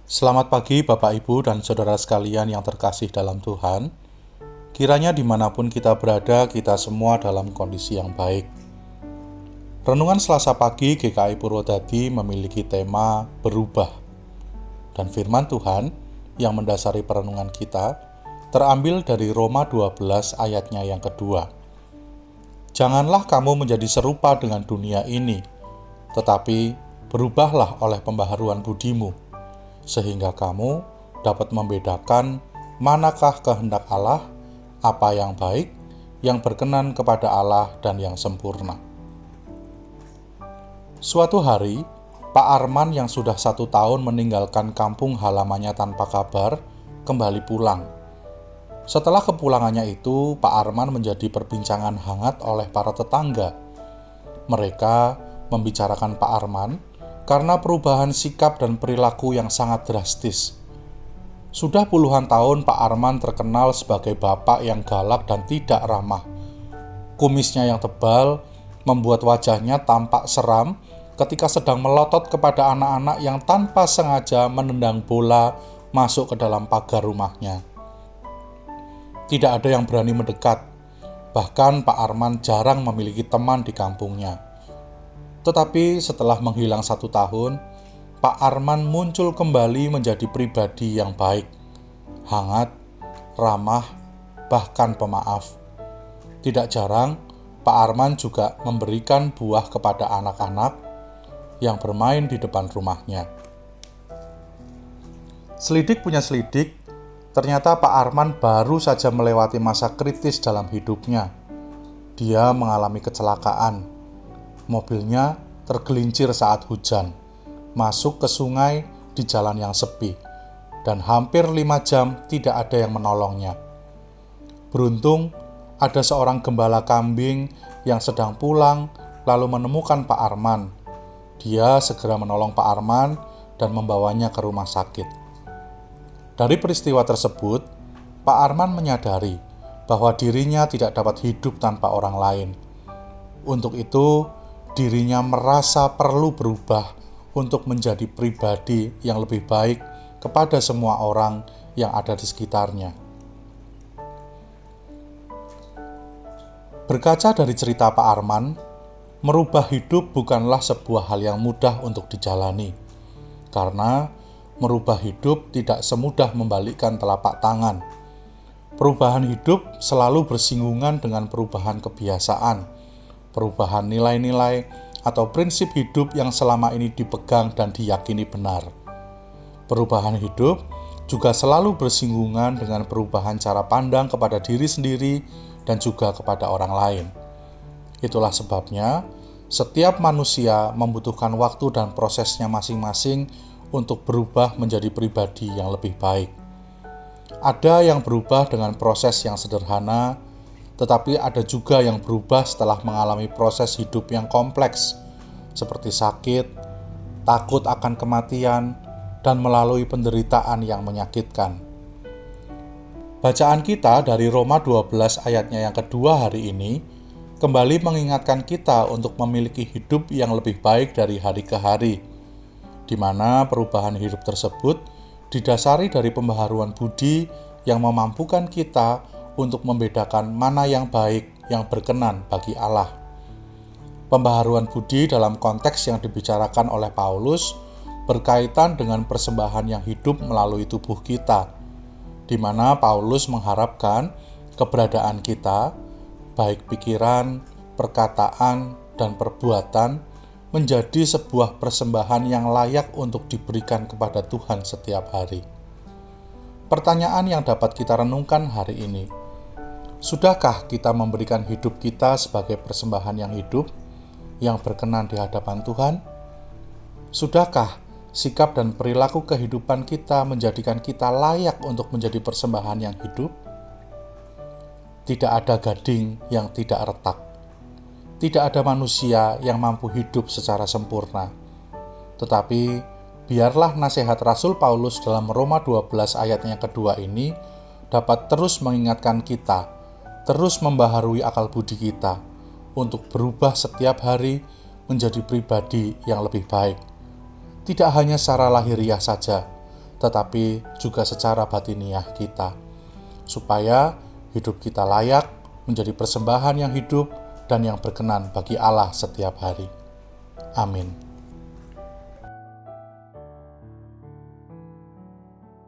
Selamat pagi Bapak Ibu dan Saudara sekalian yang terkasih dalam Tuhan. Kiranya dimanapun kita berada, kita semua dalam kondisi yang baik. Renungan Selasa pagi GKI Purwodadi memiliki tema berubah. Dan firman Tuhan yang mendasari perenungan kita terambil dari Roma 12 ayatnya yang kedua. Janganlah kamu menjadi serupa dengan dunia ini, tetapi berubahlah oleh pembaharuan budimu, sehingga kamu dapat membedakan manakah kehendak Allah, apa yang baik, yang berkenan kepada Allah, dan yang sempurna. Suatu hari, Pak Arman yang sudah 1 tahun meninggalkan kampung halamannya tanpa kabar, kembali pulang. Setelah kepulangannya itu, Pak Arman menjadi perbincangan hangat oleh para tetangga. Mereka membicarakan Pak Arman karena perubahan sikap dan perilaku yang sangat drastis. Sudah puluhan tahun Pak Arman terkenal sebagai bapak yang galak dan tidak ramah. Kumisnya yang tebal membuat wajahnya tampak seram ketika sedang melotot kepada anak-anak yang tanpa sengaja menendang bola masuk ke dalam pagar rumahnya. Tidak ada yang berani mendekat. Bahkan Pak Arman jarang memiliki teman di kampungnya. Tetapi setelah menghilang 1 tahun, Pak Arman muncul kembali menjadi pribadi yang baik, hangat, ramah, bahkan pemaaf. Tidak jarang, Pak Arman juga memberikan buah kepada anak-anak yang bermain di depan rumahnya. Selidik punya selidik, ternyata Pak Arman baru saja melewati masa kritis dalam hidupnya. Dia mengalami kecelakaan. Mobilnya tergelincir saat hujan, masuk ke sungai di jalan yang sepi, dan hampir 5 jam tidak ada yang menolongnya. Beruntung, ada seorang gembala kambing yang sedang pulang lalu menemukan Pak Arman. Dia segera menolong Pak Arman dan membawanya ke rumah sakit. Dari peristiwa tersebut, Pak Arman menyadari bahwa dirinya tidak dapat hidup tanpa orang lain. Untuk itu, dirinya merasa perlu berubah untuk menjadi pribadi yang lebih baik kepada semua orang yang ada di sekitarnya. Berkaca dari cerita Pak Arman, merubah hidup bukanlah sebuah hal yang mudah untuk dijalani, karena merubah hidup tidak semudah membalikkan telapak tangan. Perubahan hidup selalu bersinggungan dengan perubahan kebiasaan, perubahan nilai-nilai atau prinsip hidup yang selama ini dipegang dan diyakini benar. Perubahan hidup juga selalu bersinggungan dengan perubahan cara pandang kepada diri sendiri dan juga kepada orang lain. Itulah sebabnya setiap manusia membutuhkan waktu dan prosesnya masing-masing untuk berubah menjadi pribadi yang lebih baik. Ada yang berubah dengan proses yang sederhana, tetapi ada juga yang berubah setelah mengalami proses hidup yang kompleks, seperti sakit, takut akan kematian, dan melalui penderitaan yang menyakitkan. Bacaan kita dari Roma 12 ayatnya yang kedua hari ini kembali mengingatkan kita untuk memiliki hidup yang lebih baik dari hari ke hari, di mana perubahan hidup tersebut didasari dari pembaharuan budi yang memampukan kita untuk membedakan mana yang baik, yang berkenan bagi Allah. Pembaharuan budi dalam konteks yang dibicarakan oleh Paulus berkaitan dengan persembahan yang hidup melalui tubuh kita, di mana Paulus mengharapkan keberadaan kita, baik pikiran, perkataan, dan perbuatan, menjadi sebuah persembahan yang layak untuk diberikan kepada Tuhan setiap hari. Pertanyaan yang dapat kita renungkan hari ini, sudahkah kita memberikan hidup kita sebagai persembahan yang hidup, yang berkenan di hadapan Tuhan? Sudahkah sikap dan perilaku kehidupan kita menjadikan kita layak untuk menjadi persembahan yang hidup? Tidak ada gading yang tidak retak. Tidak ada manusia yang mampu hidup secara sempurna. Tetapi, biarlah nasihat Rasul Paulus dalam Roma 12 ayat yang kedua ini dapat terus mengingatkan kita, terus membaharui akal budi kita untuk berubah setiap hari menjadi pribadi yang lebih baik. Tidak hanya secara lahiriah saja, tetapi juga secara batiniah kita, supaya hidup kita layak menjadi persembahan yang hidup dan yang berkenan bagi Allah setiap hari. Amin.